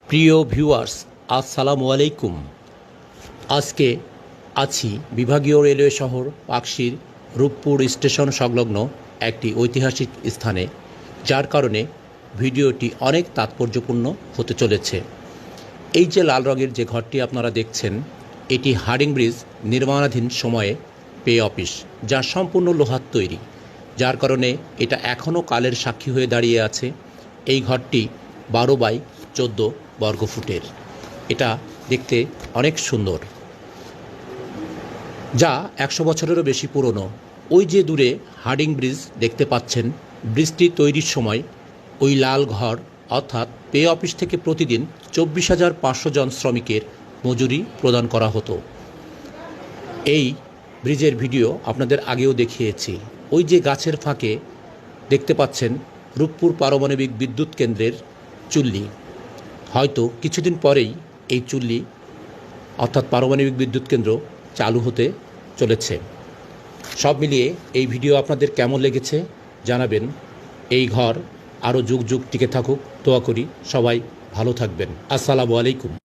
প্রিয় ভিউয়ার্স, আসসালামু আলাইকুম। আজকে আছি বিভাগীয় রেলওয়ে শহর পাকশীর রূপপুর স্টেশন সংলগ্ন একটি ঐতিহাসিক স্থানে, যার কারণে ভিডিওটি অনেক তাৎপর্যপূর্ণ হতে চলেছে। এই যে লাল রঙের যে ঘরটি আপনারা দেখছেন, এটি হার্ডিং ব্রিজ নির্মাণাধীন সময়ে পে অফিস, যা সম্পূর্ণ লোহার তৈরি, যার কারণে এটা এখনও কালের সাক্ষী হয়ে দাঁড়িয়ে আছে। এই ঘরটি 12 বাই 14 বর্গফুটের। এটা দেখতে অনেক সুন্দর, যা 100 বছরেরও বেশি পুরনো। ওই যে দূরে হার্ডিং ব্রিজ দেখতে পাচ্ছেন, ব্রিজটি তৈরির সময় ওই লাল ঘর অর্থাৎ পে অফিস থেকে প্রতিদিন 24,500 জন শ্রমিকের মজুরি প্রদান করা হতো। এই ব্রিজের ভিডিও আপনাদের আগেও দেখিয়েছি। ওই যে গাছের ফাঁকে দেখতে পাচ্ছেন রূপপুর পারমাণবিক বিদ্যুৎ কেন্দ্রের চুল্লি। হয়তো কিছুদিন পরেই এই চুল্লি অর্থাৎ পারমাণবিক বিদ্যুৎ কেন্দ্র চালু হতে চলেছে। সব মিলিয়ে এই ভিডিও আপনাদের কেমন লেগেছে জানাবেন। এই ঘর আরও যুগ যুগ টিকে থাকুক, দোয়া করি। সবাই ভালো থাকবেন। আসসালামু আলাইকুম।